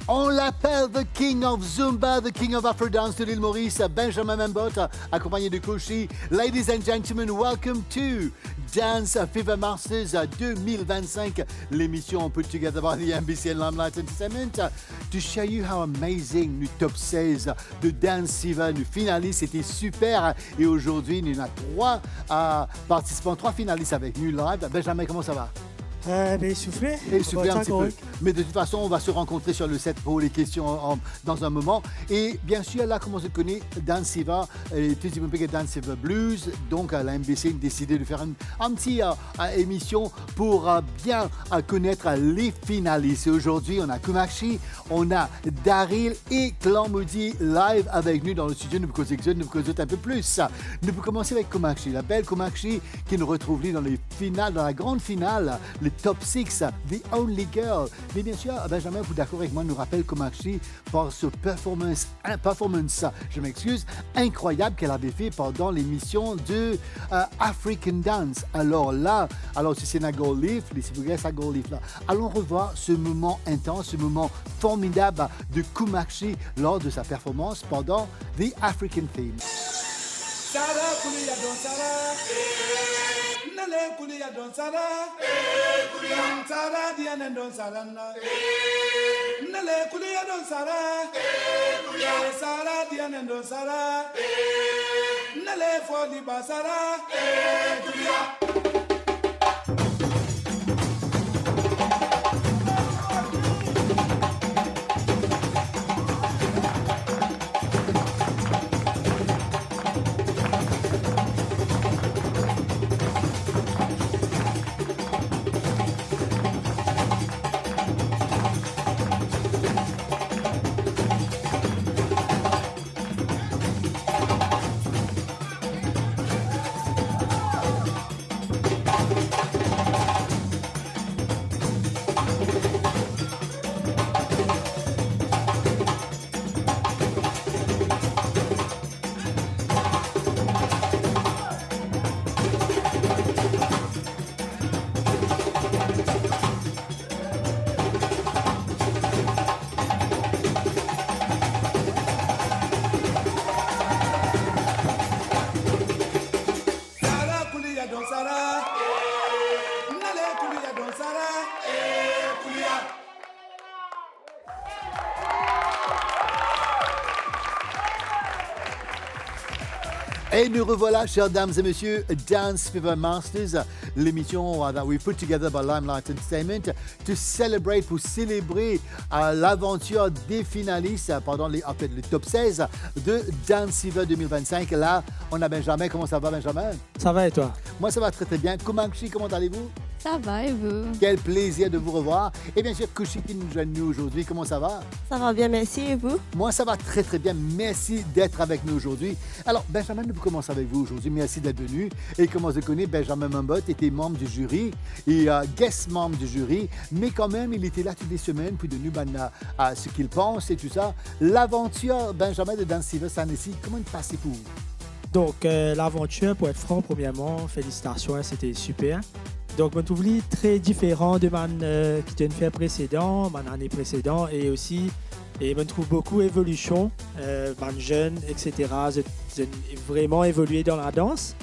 On l'appelle The King of Zumba, The King of Afro Dance de l'île Maurice, Benjamin Membot, accompagné de Koshi. Ladies and gentlemen, welcome to Dance Fever Masters 2025, l'émission put together by the NBC and Limelight Entertainment to show you how amazing le top 16 de Dance Fever, le finaliste, c'était super. Et aujourd'hui, nous avons trois participants, trois finalistes avec nous live. Benjamin, comment ça va? Essoufflé. Essoufflé un petit peu. Mais de toute façon, on va se rencontrer sur le set pour les questions dans un moment. Et bien sûr, là, comme on se connaît, Dance Fever, Dance Fever Blues. Donc, la MBC a décidé de faire une petite émission pour bien connaître les finalistes. Et aujourd'hui, on a Kumakshi, on a Daryl et Clan Maudit live avec nous dans le studio. Nous vous un peu plus. Nous pouvons commencer avec Kumakshi, la belle Kumakshi qui nous retrouve dans les finales, dans la grande finale, le Top 6, The Only Girl. Mais bien sûr, Benjamin, vous d'accord avec moi, nous rappelle Kumakshi par ce performance, je m'excuse, incroyable qu'elle avait fait pendant l'émission de African Dance. Alors si c'est la Gold Leaf, si vous regardez sa Gold Leaf là, allons revoir ce moment intense, ce moment formidable de Kumakshi lors de sa performance pendant The African Theme. Nale kulia don sara, kulia sara diane don sarana. Nale kulia don sara, kulia sara diane don sara. Nale fodi basara, kulia. Et nous revoilà, chers dames et messieurs, Dance Fever Masters, l'émission that we put together by Limelight Entertainment to celebrate, pour célébrer l'aventure des finalistes pendant le top 16 de Dance Fever 2025. Là, on a Benjamin. Comment ça va, Benjamin? Ça va et toi? Moi, ça va très très bien. Kumakshi, comment allez-vous? Ça va et vous? Quel plaisir de vous revoir. Et bien sûr, Kushi qui nous joigne aujourd'hui. Comment ça va? Ça va bien, merci. Et vous? Moi, ça va très très bien. Merci d'être avec nous aujourd'hui. Alors, Benjamin, nous commençons avec vous aujourd'hui. Merci d'être venu. Et comme on se connaît, Benjamin Membot était membre du jury et guest membre du jury. Mais quand même, il était là toutes les semaines pour donner ce qu'il pense et tout ça. L'aventure, Benjamin, de Dance Fever Sanessi, comment il passait pour vous? Donc, l'aventure, pour être franc, premièrement, félicitations, c'était super. Donc, je trouve très différent de mon qui était fait précédent, mon année précédente, et aussi, je trouve beaucoup d'évolution, mon jeune, etc. J'ai vraiment évolué dans la danse.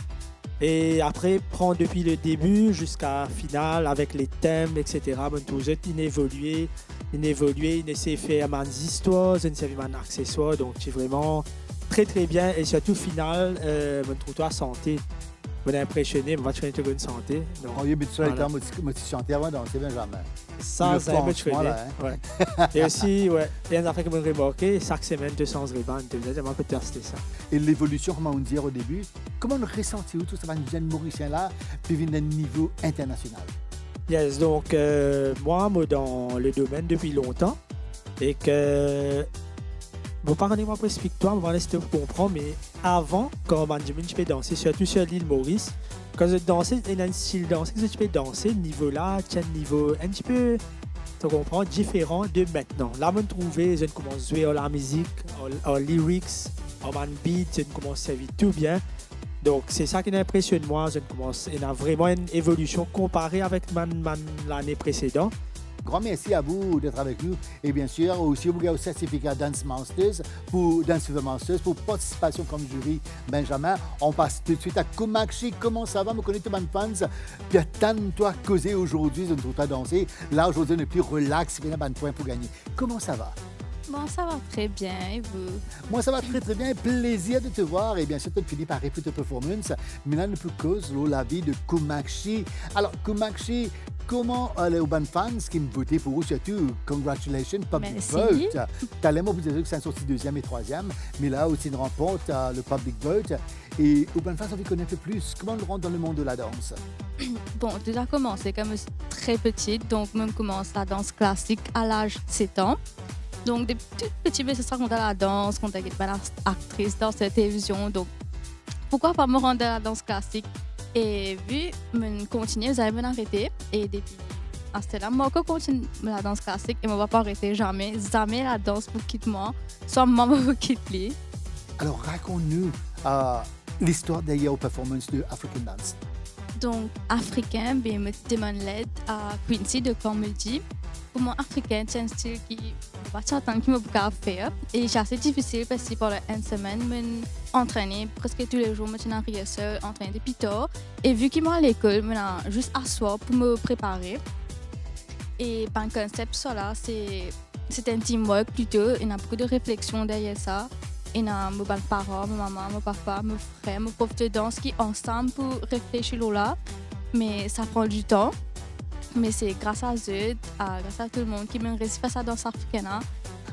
Et après, prendre depuis le début jusqu'à la finale avec les thèmes, etc. Je trouve évolué, il essaie de faire mes histoires, il essaie de faire mes accessoires. Donc, c'est vraiment très, très bien. Et surtout, final, je trouve toi santé. Je suis impressionné, je vais te faire une santé. Donc, on y a le temps, moi, tu chantais avant dans c'est Benjamin. Ça c'est un peu de ouais. Et aussi, ouais, il y a une affaire que je me remarqué, chaque semaine, 200 rebounds. J'aimerais un peu tester ça. Et l'évolution, comment on dit au début, comment on ressentit tout ça, les jeunes Mauriciens là, puis venir d'un niveau international? Yes, donc, moi, dans le domaine depuis longtemps, et que. Bon, pardonnez-moi pour expliquer-toi, on va laisser te comprendre, mais avant, quand je peux danser, surtout sur l'île Maurice, quand je dansais, il y a un style de danse que je peux danser, le niveau là, c'est un niveau un petit peu, tu comprends, différent de maintenant. Là, je me trouvais, je commence à jouer à la musique, aux lyrics, au beat, je commence à servir tout bien. Donc, c'est ça qui m'impressionne moi. Il y a vraiment une évolution comparée avec l'année précédente. grand merci à vous d'être avec nous. Et bien sûr, aussi, vous avez le certificat Dance Masters pour Dance Fever Masters pour participation comme jury. Benjamin, on passe tout de suite à Kumakshi. Comment ça va, me connaître mon fans? Puis attends-toi causer aujourd'hui, je ne trouve pas danser. Là, aujourd'hui, on est plus relax, il y a un point pour gagner. Comment ça va? Bon, ça va très bien, et vous? Moi, ça va très très bien. Plaisir de te voir. Et bien sûr, tu finis par Repeat Performance. Maintenant, nous plus cause la vie de Kumakshi. Alors, Kumakshi, comment les urban fans qui me votaient pour vous, surtout, congratulations, public Merci. vote. T'as l'air, moi, vous avez dit que c'est sorti deuxième et troisième, mais là aussi, une remporte le public vote. Et urban fans, on veut connaître un peu plus. Comment on rentre dans le monde de la danse? Bon, déjà commencé comme je suis très petite, donc même commence la danse classique à l'âge de 7 ans. Donc, des toutes petites bêtises quand à la danse, quand j'étais une actrice dans la télévision. Donc, pourquoi pas me rendre à la danse classique? Et vu me continuer, vous allez m'arrêter. Et depuis à ce là, moi, je continue la danse classique et je ne vais pas arrêter jamais. Jamais la danse vous quitte moi, soit moi vous quitte lui. Alors, raconte-nous l'histoire derrière aux performances de African Dance. Donc, africain, je me demande l'aide à Quincy de Cormedy. Pour moi, africain, c'est un style qui ne pas attendre qu'il me peut faire. Et c'est assez difficile parce que pendant une semaine, je m'entraînais presque tous les jours, je suis en rehearsal, entraîner depuis tard. Et vu qu'il m'a à l'école, je suis juste asseoir pour me préparer. Et par concept, ça là, c'est un teamwork plutôt. Il y a beaucoup de réflexion derrière ça. Il y a mes parents, ma maman, mon papa, mes frères, mes profs de danse qui ensemble pour réfléchir là. Mais ça prend du temps. Mais c'est grâce à eux, grâce à tout le monde qui m'a réussi à faire la danse africaine.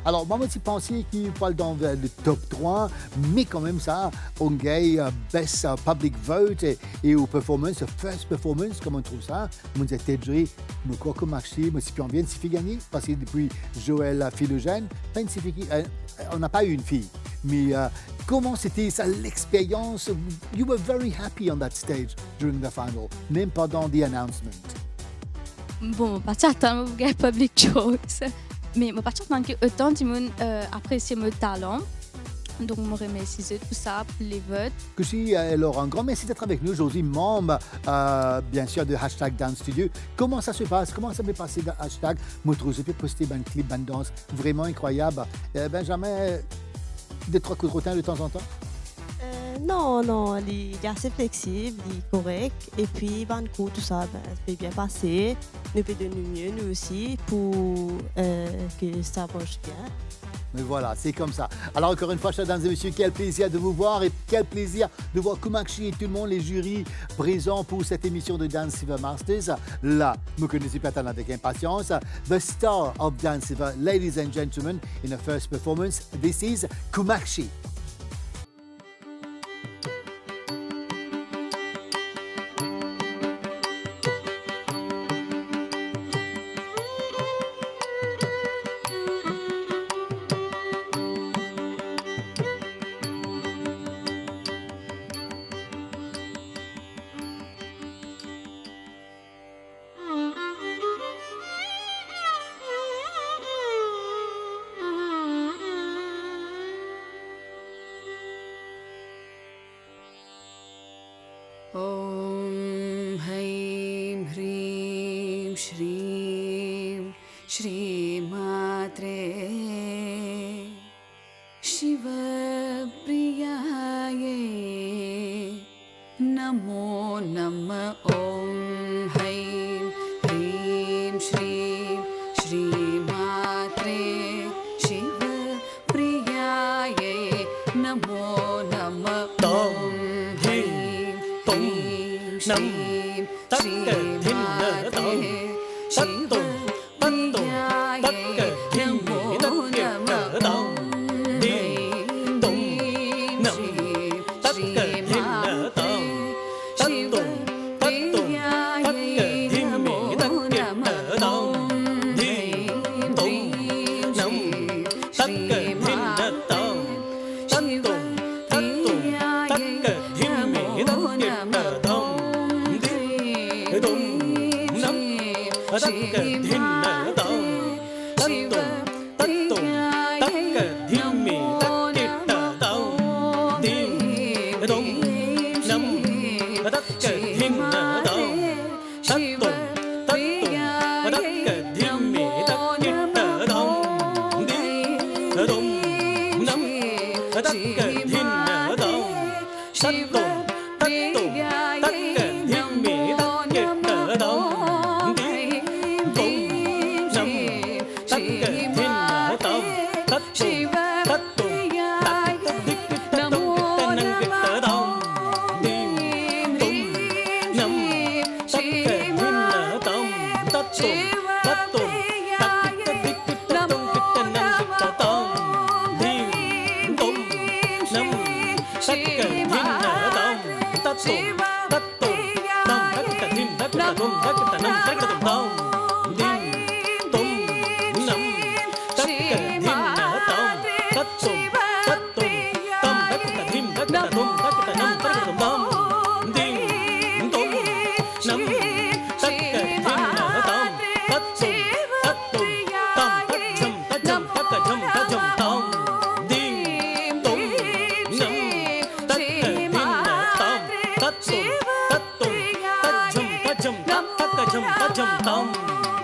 Alors, moi, je pensais qu'il parle dans le top 3, mais quand même, ça, on gagne Best Public Vote et aux performances, First Performance, comment on trouve ça? Moi, j'ai été je crois que marché, moi, si on vient, si gagner, parce que depuis Joël Philogène, on n'a pas eu une fille. Mais comment c'était ça, l'expérience? You were very happy on that stage during the final, même pendant the announcement. Bon, pas certain que je public choice, mais pas certain que autant de monde apprécie mon talent. Donc, je me remercie de tout ça pour les votes. Kushi, alors, un grand merci d'être avec nous aujourd'hui, membre, bien sûr, de Hashtag Dance Studio. Comment ça se passe? Comment ça m'est passé dans Hashtag? Moi, je peux poster un clip, une danse vraiment incroyable. Benjamin, des trois coups de rotin de temps en temps? Non, il est assez flexible, il est correct. Et puis, coup, tout ça, ça peut bien passer. Nous peut donner mieux, nous aussi, pour que ça marche bien. Mais voilà, c'est comme ça. Alors, encore une fois, chers dames et messieurs, quel plaisir de vous voir et quel plaisir de voir Kumakshi et tout le monde, les jurys présents pour cette émission de Dance Fever Masters. Là, vous connaissez pas tant avec impatience. The star of Dance Fever, ladies and gentlemen, in the first performance, this is Kumakshi. ॐ हैं ह्रीं श्रीं श्रीमात्रे शिवप्रियायै नमो नमः ॐ हैं ह्रीं श्रीं श्रीमात्रे शिवप्रियायै नमो नमः Nam tất cả thiên nợ tổng tất tùng tất tùng tất cả thiên mỹ tất cả nợ tổng thiên tùng nam tất cả thiên nợ tổng tất tùng tất cả thiên mỹ tất cả nợ tổng thiên tùng nam tất cả thiên nợ tổng tất tùng tất cả thiên mỹ tất cả nợ tổng tất cả thiên nợ tổng tất tùng tất cả thiên mỹ tất cả nợ tổng thiên tùng năm tất cả thiên nợ tổng tất tùng tất cả thiên mỹ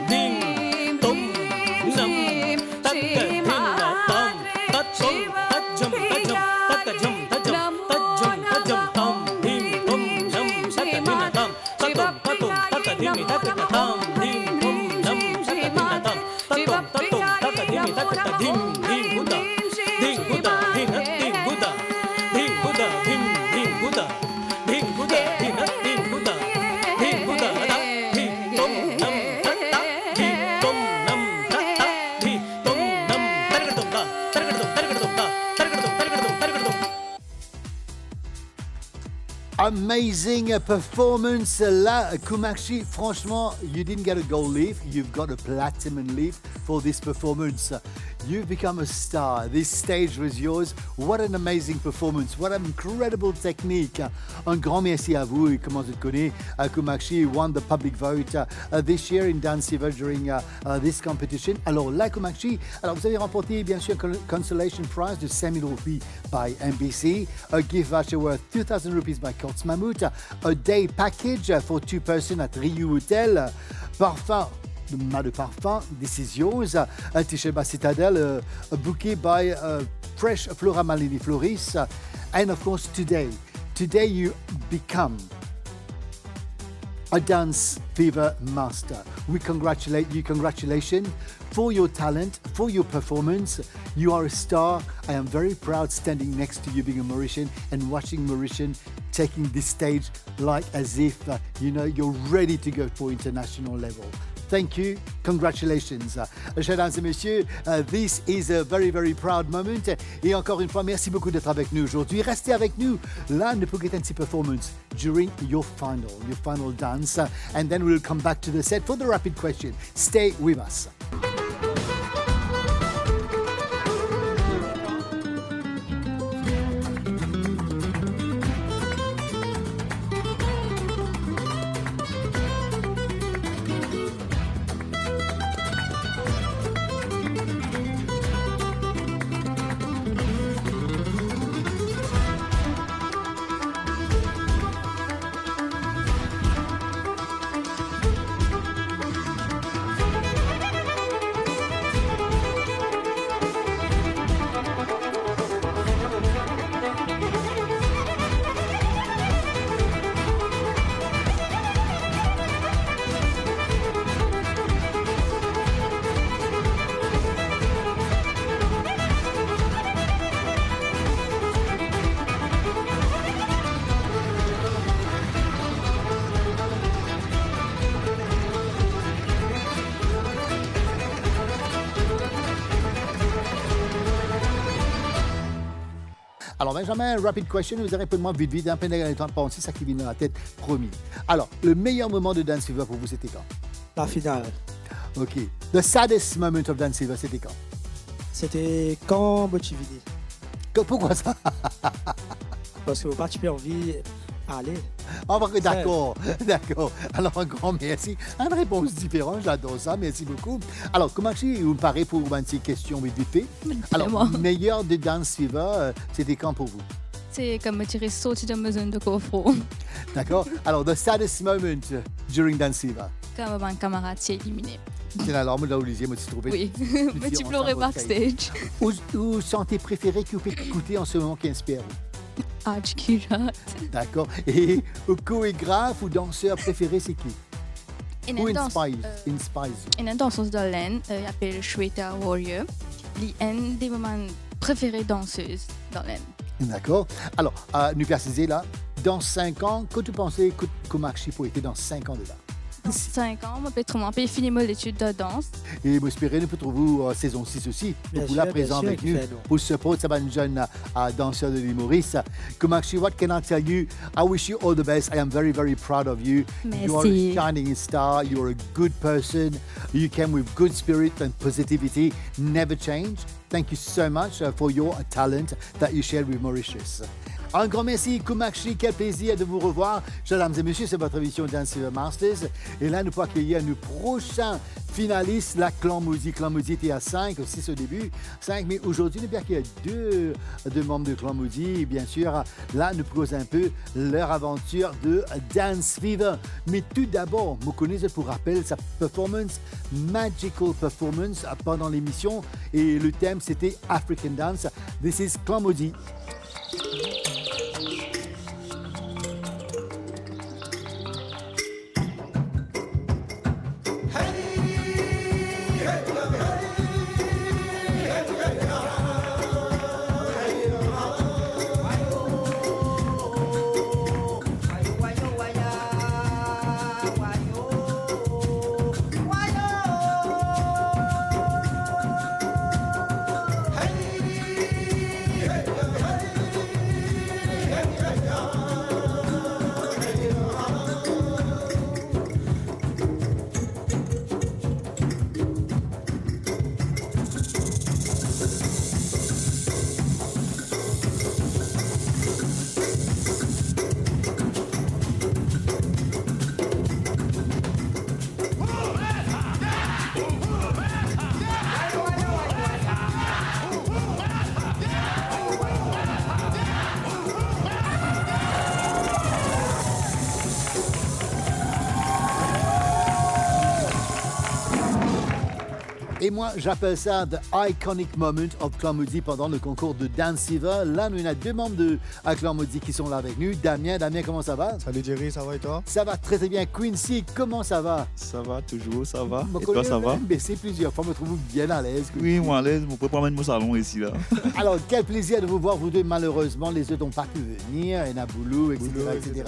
Ding Tum Nam Takka Dhinna Tam Tat Tum Tajum Tajum Takajum Tajum Tajum Tajum Tam Ding Tum Nam Takka Dhinna Tam Tatum Tatum Takka Dhinni Takka Tam Ding Tum Nam Takka Dhinna Tam Tatum Tatum Takka Dhinni Takka Ding Ding Buddha Ding Buddha Ding Ding Buddha Ding Buddha Ding Ding Buddha Ding Buddha Ding Ding Buddha Ding Buddha Da Ding Tum Nam Tatta Ding Tum Nam Tatta Ding Tum Nam Targadum Da Targadum Targadum Da Targadum Targadum Targadum. Amazing performance là, Kumakshi. Franchement, you didn't get a gold leaf, you've got a platinum leaf for this performance. You've become a star. This stage was yours. What an amazing performance. What an incredible technique. Un grand merci à vous. Et comment je te connais, Kumakshi won the public vote this year in Dance Fever during this competition. Alors là, Kumakshi, alors vous avez remporté bien sûr un consolation prize de 5 000 rupees by NBC, a gift voucher worth 2,000 rupees by Courts Mammoth, a day package for 2 persons at Ryu Hotel, parfum, de parfum, Decisions, un t-shirt by Citadel, a bouquet by Fresh Flora Malini Floris, and of course today you become a Dance Fever master. We congratulate you. Congratulations for your talent, for your performance. You are a star. I am very proud standing next to you being a Mauritian and watching Mauritian taking this stage like as if, you're ready to go for international level. Thank you. Congratulations. Chers dames et messieurs, this is a very, very proud moment. Et encore une fois, merci beaucoup d'être avec nous aujourd'hui. Restez avec nous. Là, ne pouvez pas performance during your final dance. And then we'll come back to the set for the rapid question. Stay with us. Alors, Benjamin, rapid question, vous répondez-moi vite, un peu dans les temps pensés, ça qui vient dans la tête, promis. Alors, le meilleur moment de Dance Fever pour vous, c'était quand? La finale. OK. The saddest moment of Dance Fever, c'était quand? C'était quand Bochivini. Pourquoi ça? Parce que vous participez en vie. Allez. Ah, d'accord. Alors, un grand merci. Une réponse différente, j'adore ça, merci beaucoup. Alors, comment vous me paraît pour une petite question vite fait? Alors, meilleur de Dance Fever, c'était quand pour vous? C'est comme me tirer sauter de ma zone de confort. D'accord. Alors, the saddest moment during Dance Fever? Quand un camarade s'est éliminé. C'est la larme de l'Olivier, moi, tu trouvé? Oui, me tu pleurais backstage. Où chanté préféré que vous pouvez écouter en ce moment qui inspire vous? Arch Kirat. D'accord. Et chorégraphe ou danseur préféré, c'est qui? Who inspires you? Une danseuse de laine, elle s'appelle Shweta Warrior. Elle est une des moments préférées danseuses de laine. D'accord. Alors, nous préciser là, dans 5 ans, que tu pensais que Kumakshi pour être dans 5 ans de là? Dans 5 ans, je peux finir mon étude de danse. Et j'espère nous peut trouver saison 6 aussi. Pour la présent avec nous, pour support ce jeune danseur de l'île Maurice. Kumakshi, what can I tell you? I wish you all the best. I am very, very proud of you. Merci. You are a shining star. You are a good person. You came with good spirit and positivity. Never change. Thank you so much for your talent that you shared with Mauritius. Un grand merci, Kumakshi. Quel plaisir de vous revoir. Mesdames et messieurs, c'est votre émission Dance Fever Masters. Et là, nous pouvons accueillir nos prochains finalistes, la Clan Maudit. Clan Maudit était à 5, 6 au début, 5, mais aujourd'hui, nous qu'il y a deux membres de Clan Maudit. Et bien sûr, là, nous posons un peu leur aventure de Dance Fever. Mais tout d'abord, vous connaissez pour rappel sa performance, Magical Performance, pendant l'émission. Et le thème, c'était African Dance. This is Clan Maudit. Et moi, j'appelle ça The Iconic Moment of Clan Maudit pendant le concours de Dance Fever. Là, nous, on a deux membres de Clan Maudit qui sont là avec nous. Damien, comment ça va? Salut Jerry, ça va et toi? Ça va très très bien. Quincy, comment ça va? Ça va toujours, ça va. Vous Et toi, ça va? baissé plusieurs fois, me trouve bien à l'aise. Oui, moi à l'aise, je peux pas mettre mon salon ici là. Alors, quel plaisir de vous voir, vous deux. Malheureusement, les autres n'ont pas pu venir, et Naboulou, etc., etc.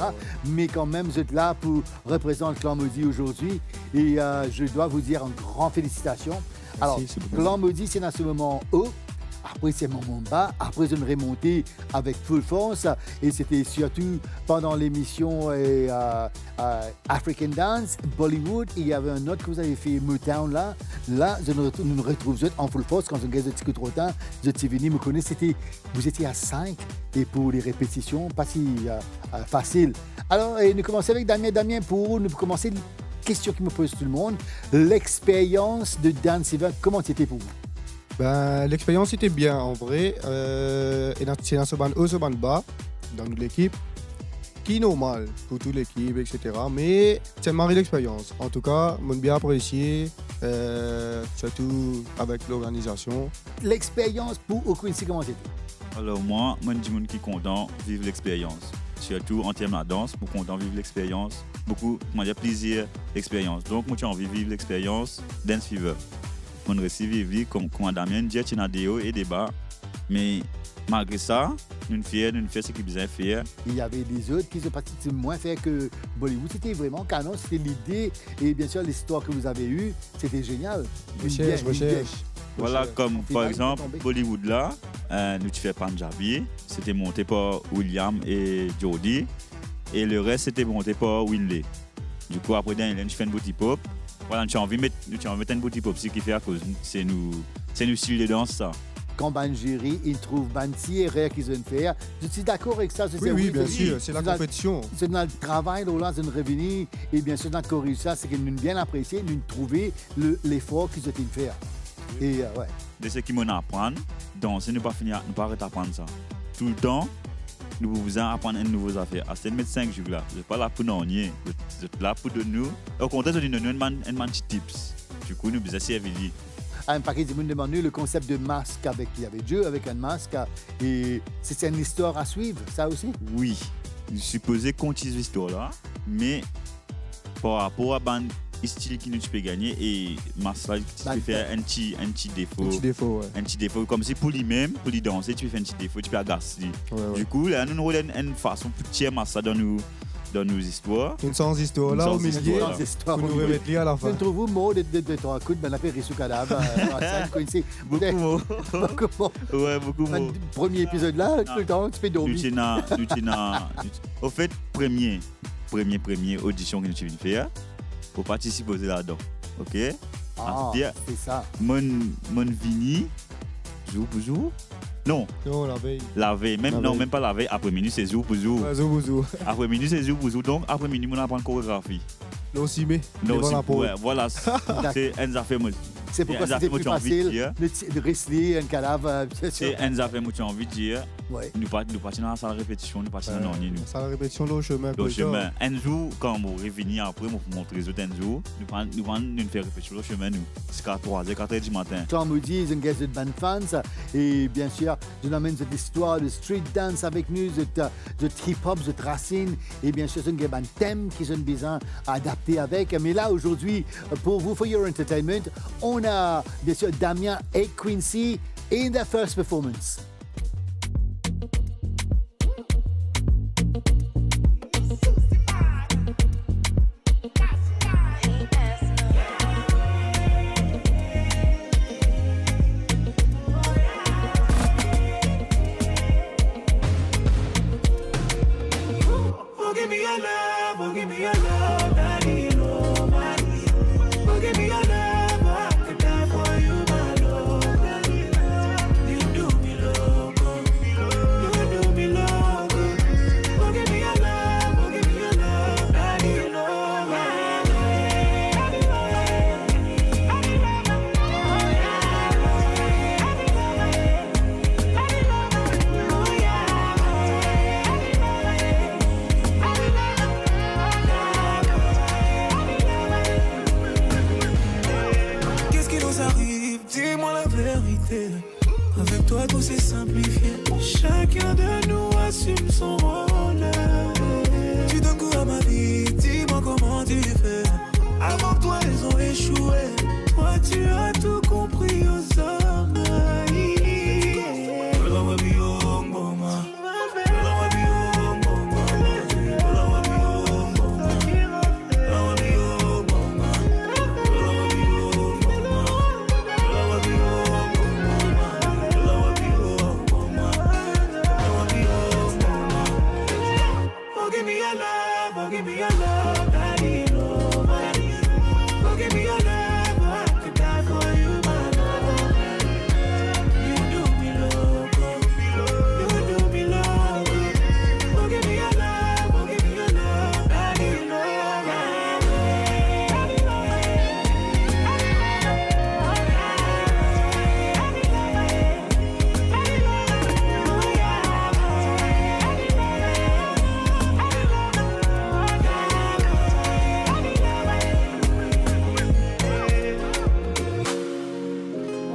Mais quand même, vous êtes là pour représenter le Clan Maudit aujourd'hui. Et je dois vous dire une grande félicitation. Alors, Clan Maudit, c'est dans ce moment haut. Après, c'est mon moment bas. Après, une remontée avec full force. Et c'était surtout pendant l'émission African Dance, Bollywood. Il y avait un autre que vous avez fait, Motown, là. Là, nous nous retrouvons en full force. Quand on gagne de petit trop de temps, vous étiez venu me connaître. Vous étiez à 5. Et pour les répétitions, pas si facile. Alors, nous commençons avec Damien. Damien, pour nous commencer, question qui me pose tout le monde. L'expérience de Dance Fever, comment c'était pour vous? Ben, l'expérience était bien en vrai. C'est dans ce band haut, ce band bas, dans l'équipe, qui est normal pour toute l'équipe, etc. Mais c'est marré l'expérience. En tout cas, on a bien apprécié, surtout avec l'organisation. L'expérience pour Quincy, comment c'était? Alors moi, je dis qui est content de vivre l'expérience. Surtout en termes de danse, je suis content de vivre l'expérience. Beaucoup, moi j'ai plaisir l'expérience. Donc moi j'ai envie de vivre l'expérience Dance Fever. On réussit vivre comme Damien dit, il y a des hauts et des bas. Mais malgré ça, nous faisons ce qui est bien fait. Il y avait des autres qui sont partis moins faire que Bollywood. C'était vraiment canon, c'était l'idée. Et bien sûr, l'histoire que vous avez eue, c'était génial. Recherche. Voilà, comme par exemple, Bollywood là, nous tu fais Punjabi, c'était monté par William et Jody. Et le reste, c'était monté par Winley. Du coup, après, tu fais un booty pop. Voilà, tu as envie de mettre un booty pop, ce qui fait à cause. C'est nous style de danse, ça. Quand Banjiri, il trouve Banti et Rare qu'ils veulent faire. Je suis d'accord avec ça. Oui, bien sûr, c'est la compétition. C'est dans le travail, là, c'est une revenu. Et bien sûr, dans le corrige ça, c'est qu'ils nous bien apprécié, nous trouver l'effort qu'ils ont fait. Et ouais. De ce qu'ils m'ont appris, danser, nous pas finir, nous pas arrêter d'apprendre ça. Tout le temps, nous vous apprendre une nouvelle affaire. À cette mettre 5 jours là, vous n'êtes pas là pour nous nier, vous êtes là pour nous. Au contraire, vous nous donner un petit tips. Du coup, nous besoin servir. Un paquet de monde demande le concept de masque avec il y avait Dieu avec un masque et c'est une histoire à suivre, ça aussi. Oui, je supposais continuer cette histoire là, mais par rapport à ban style qui nous peut gagner et masque tu peux faire un petit défaut. Un petit défaut, ouais. Un petit défaut comme si pour lui-même, pour lui danser, tu fais un petit défaut, tu peux agacer. Ouais. Du coup, là, nous avons une façon plus tiers masque dans nos histoires. Une sans histoire là au milieu. Pour nous remettre à la fin. Je trouve vous mot de ton coup de ben après Rissou Cadavre. Beaucoup. Ouais, beaucoup. Premier épisode là, tout le temps, tu fais dormir. Au fait, première audition que nous avons faire, pour participer là-dedans. OK? C'est ça. Mon vini, jour pour jour. Non, la veille. La veille, même pas la veille. Après minuit, c'est jour pour jour. Ouais, jour pour jour. Après minuit, c'est jour pour jour. Donc, après minuit, on apprend chorégraphie. L'Ossimé. Non, devant la peau. ouais, voilà, c'est Enza fait moi. C'est pourquoi Enza c'était fait plus moi, j'ai envie de facile dire. de wrestler un cadavre, bien C'est sûr. Enza fait moi, j'ai envie de dire. Ouais. Nous partons dans la salle de répétition, nous partons dans l'ennui, nous. Ça la répétition là au chemin. Le chemin. Enzo, quand on revenir après, on vous montrer les autres Enzo. Nous faire répétition le chemin, nous. Jusqu'à 3h, 4h du matin. Claude Moody, c'est un gars de band fans. Et bien sûr, je l'amène cette histoire de street dance avec nous, de trip-hop, de racine. Et bien sûr, c'est un gars de thème qui sont besoin adapter avec. Mais là, aujourd'hui, pour vous, for your entertainment, on a bien sûr Damien et Quincy in their first performance. Oh, give me your love, oh, give me your love, daddy, oh, my. Oh, give me your love, I could die for you, my love, daddy. You do me loco, you do me loco. Oh, give me your love, oh, give me your love, daddy, oh, my. Qu'est-ce qui nous arrive? Dis-moi la vérité. Avec toi, tout s'est simplifié. Chacun de nous assume son rôle. Tu donnes goût à ma vie, dis-moi comment tu fais. Avant que toi, ils ont échoué. Toi, tu as tout compris aux hommes. Oh, give me your love, oh, give me your love, daddy, oh, my. Oh, give me your love, I could die for you, my love. You do me loco, you do me loco. Oh, give me your love, oh, give me your love, daddy, oh, my.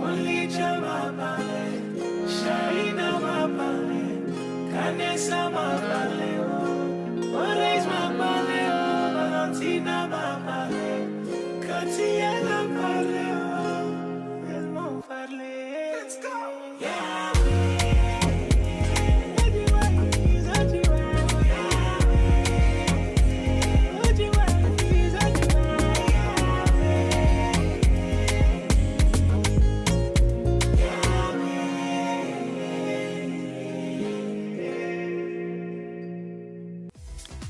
Only Jamama, Shaina Mama, Canessa Mama, Oreis Mama, Valentina Mama, Katiana Mama, Elmo Farley. Let's go! Yeah!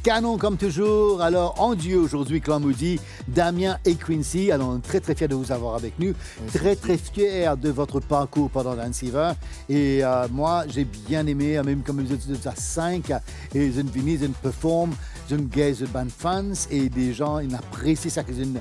Canon comme toujours. Alors, en duo aujourd'hui, Clan Moody, Damien et Quincy. Alors, on est très, très fiers de vous avoir avec nous. Très, très fiers de votre parcours pendant Dance Fever. Et moi, j'ai bien aimé, même comme vous êtes à 5, et ils ont venu, ils ont performé, ils ont gagné de band fans, et des gens, ils apprécient ça qu'ils ont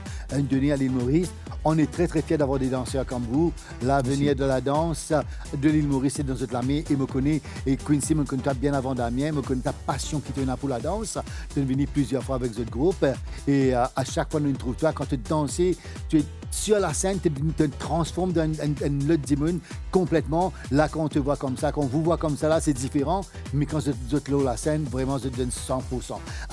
donné à l'île Maurice. On est très, très fiers d'avoir des danseurs comme vous. L'avenir de la danse de l'île Maurice, c'est dans cette lame. Et me connaît, et Quincy me connaît bien avant Damien, me connaît ta passion qui te donne pour la danse. Tu es venu plusieurs fois avec ce groupe. Et à chaque fois, nous trouvons toi, quand tu danses, tu es sur la scène, tu te transformes dans un autre dimension complètement. Là, quand on te voit comme ça, quand on vous voit comme ça, là, c'est différent. Mais quand vous êtes là la scène, vraiment, je te donne 100%.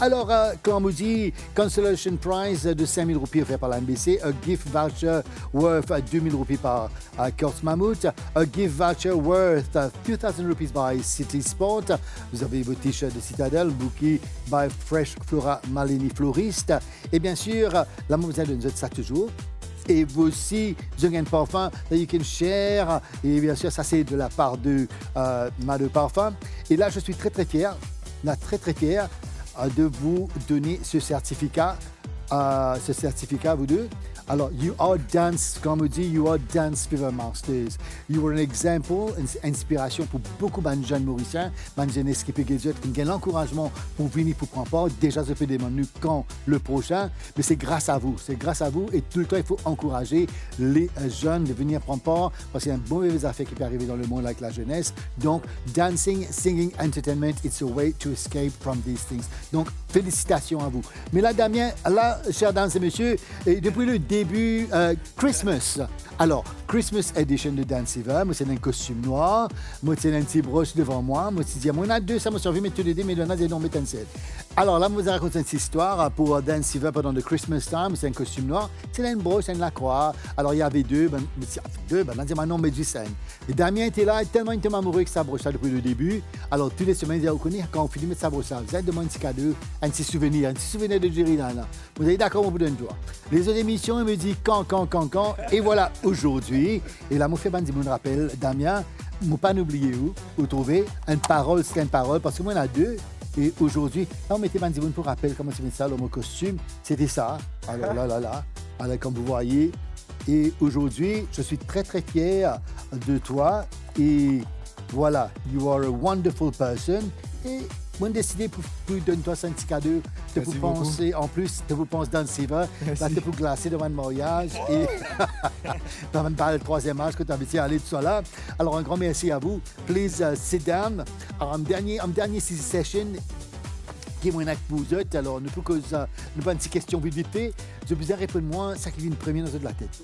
Alors, Clan Moody, Consolation Prize de 5 000 roupies offert par la NBC, a gift voucher worth 2 000 roupies par Kurt Mammoth, a gift voucher worth 2 000 rupees by City Sport. Vous avez vos t-shirts de Citadel, bouquet by Fresh Flora Malini Floriste. Et bien sûr, la mademoiselle de nous ça toujours. Et vous aussi, Jungle Parfum, that you can share. Et bien sûr, ça c'est de la part de Mado Parfum. Et là, je suis très très fier, de vous donner ce certificat, vous deux. Alors, you are dance, comme on dit, you are dance fever masters. You are un exemple, une inspiration pour beaucoup de jeunes mauriciens, de jeunesse qui ont l'encouragement pour venir pour prendre part. Déjà, ça fait des menus quand le prochain, mais c'est grâce à vous. C'est grâce à vous et tout le temps, il faut encourager les jeunes de venir prendre part parce qu'il y a un bon mauvais affaire qui peut arriver dans le monde avec la jeunesse. Donc, dancing, singing, entertainment, it's a way to escape from these things. Donc, félicitations à vous. Mais là, Damien, là, chers dames et messieurs, et depuis le début, Christmas. Alors, Christmas edition de Dance Fever, moi, c'est un costume noir, moi, c'est un petit broche devant moi, moi, c'est moi, on a deux, ça m'a servi, mais tous les deux, mais on a des noms, mais alors là, moi, je raconte une histoire pour Dance Fever pendant le Christmas time, c'est un costume noir, c'est une broche, c'est une la croix. Alors, il y avait deux, on a dit, non, mais du scène. Et Damien était là, tellement il était amoureux avec sa broche depuis le début. Alors, toutes les semaines, il dit, vous connaissez, quand on finit de mettre sa broche, vous avez demandé un petit cadeau, un petit souvenir de Jerry là. Vous avez d'accord, on vous donne toi. Les autres émissions, il me dit quand. Et voilà, aujourd'hui, et là, mon fait bandi, me rappelle, Damien, ne pas oublier où trouver une parole, c'est une parole, parce que moi, il y en a deux. Et aujourd'hui, là, on mettait bandi pour rappel comment c'est ça, mon costume, c'était ça. Alors là, alors, comme vous voyez. Et aujourd'hui, je suis très, très fier de toi. Et voilà, you are a wonderful person. Et on a décidé pour donner toi un petit cadeau, de vous penser, en plus, de vous penser dans le Fever, là, de vous glacer devant le mariage et devant le troisième âge que tu avais dit, aller tout ça là. Alors, un grand merci à vous. Please sit down. Alors, en dernier session, qui est moins avec vous autres, alors, nous pouvons une petite question vite fait. Je vous ai répondu moi, ça qui vient de premier dans de la tête.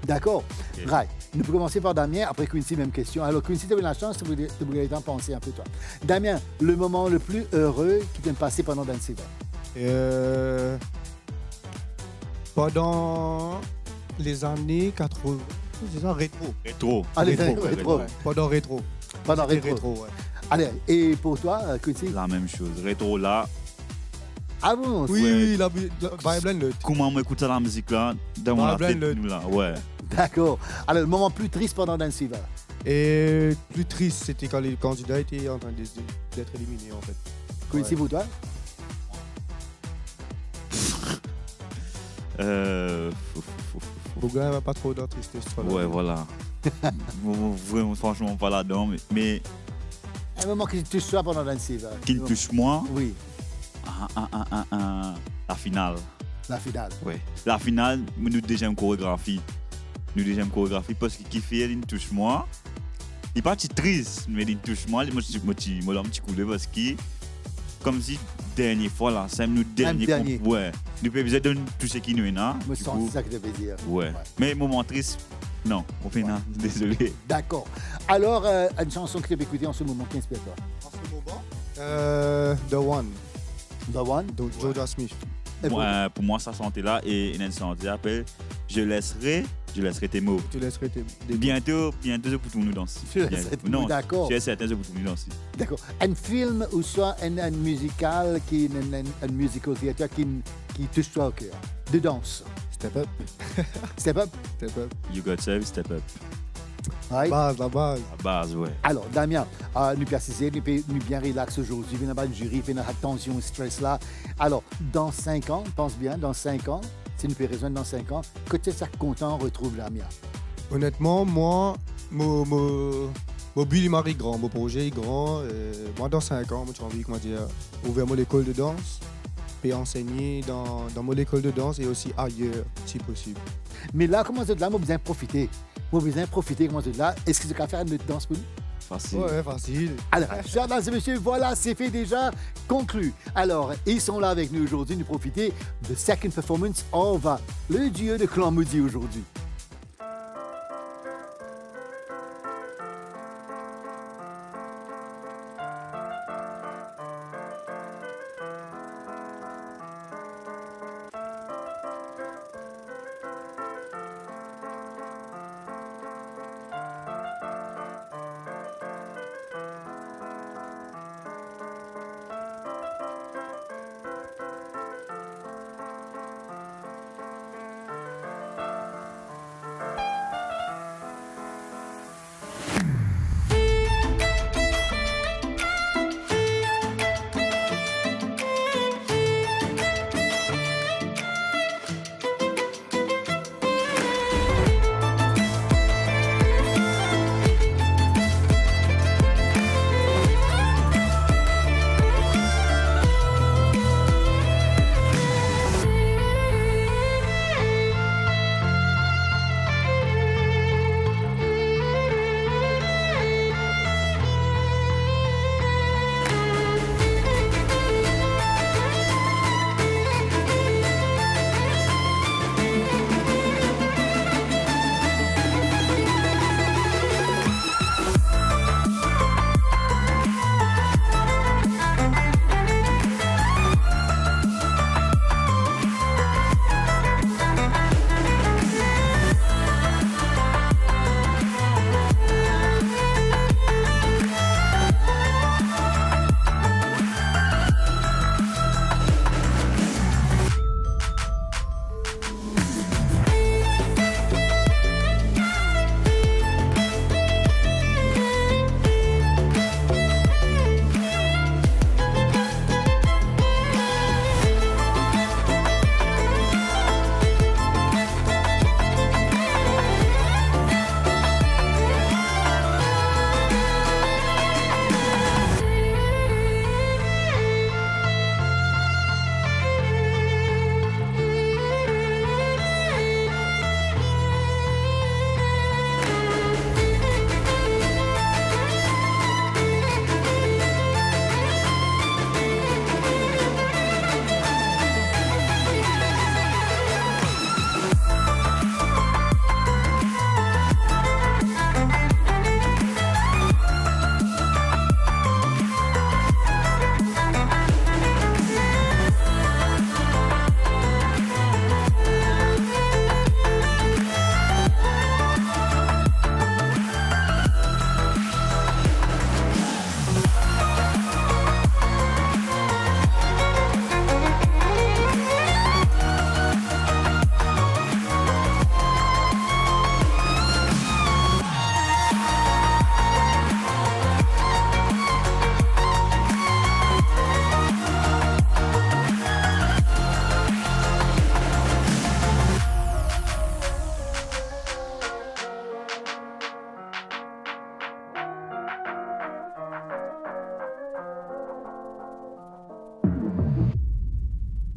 D'accord? Okay. Right. Nous pouvons commencer par Damien, après Quincy, même question. Alors, Quincy, tu as eu la chance de vous le temps de penser un peu, toi. Damien, le moment le plus heureux qui t'est passé pendant Dance Fever? Pendant les années 80, c'est ça, rétro. Allez, rétro. Ouais. Pendant rétro. Ouais. Allez, et pour toi, Quincy? La même chose. Rétro là. Ah bon? Oui, la Bible. Comment on écoute la musique là dans la tête nous là, ouais. D'accord. Alors, le moment plus triste pendant Dance Fever? Et plus triste, c'était quand les candidats étaient en train d'être éliminés, en fait. Quincy, pour toi? Bougain n'a pas trop de tristesse. Ouais, voilà. Vraiment, franchement, pas là-dedans, mais... Un moment qui te touche toi pendant Dance Fever? Qui me touche moi? Oui. La finale. La finale? Oui. La finale, nous deuxième chorégraphie. Parce que qui fait, il touche moi. Il n'est pas triste, mais il touche moi. Moi, je me un petit coup de parce que, comme si, dernière fois, là, c'est nous dernier. Ouais. Nous pouvons besoin de tout ce qui nous est là. Je sens ça que je veux dire. Ouais. Mais moment triste, non. Au final, désolé. D'accord. Alors, une chanson que tu peux écouter en ce moment, qui inspire toi? En ce moment? The One. The One? De Jojo Smith. Pour moi, ça chantait là et une chanson appelle Je laisserai tes mots. Tu laisserai tes Bientôt, je peux tout nous danser. Non, d'accord. Je suis certain, je peux tout nous danser. D'accord. Un film ou soit un musical, un musical theater qui touche toi au cœur. De danse. Step Up. Step Up? Step Up. You got serve, step up. Ouais. La base. La base, ouais. Alors, Damien, nous préciser, nous bien relax aujourd'hui, nous n'avons pas de jury, nous n'avons pas de tension, stress là. Alors, dans 5 ans, pense bien, dans 5 ans, si nous pouvons raisonner dans 5 ans, que tu es content retrouve Damien? Honnêtement, moi, mon but il m'arrive grand, mon projet est grand. Moi, dans 5 ans, j'ai envie, ouvrir mon école de danse et enseigner dans mon école de danse et aussi ailleurs, si possible. Mais là, comment c'est là, moi, besoin de profiter. Comment c'est là. Est-ce que tu peux faire une danse pour nous? Facile. Ouais, facile. Alors, chers dames et messieurs, voilà, c'est fait déjà, conclu. Alors, ils sont là avec nous aujourd'hui, nous profiter de second performance of le duo de Clan Moody aujourd'hui.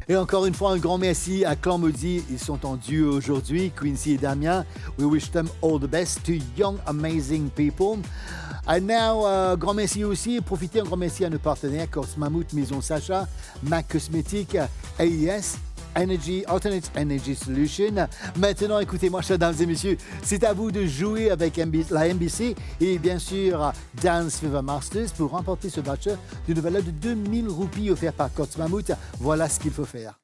Et encore une fois, un grand merci à Clan Maudit. Ils sont en duo aujourd'hui, Quincy et Damien. We wish them all the best, two young, amazing people. And now, grand merci aussi. Profitez, un grand merci à nos partenaires, Corse Mammouth, Maison Sacha, Mac Cosmétique, AES, Energy, Alternate Energy Solution. Maintenant, écoutez-moi, chers dames et messieurs, c'est à vous de jouer avec la MBC et bien sûr Dance Fever Masters pour remporter ce voucher d'une valeur de 2000 roupies offert par Corse Mammouth. Voilà ce qu'il faut faire.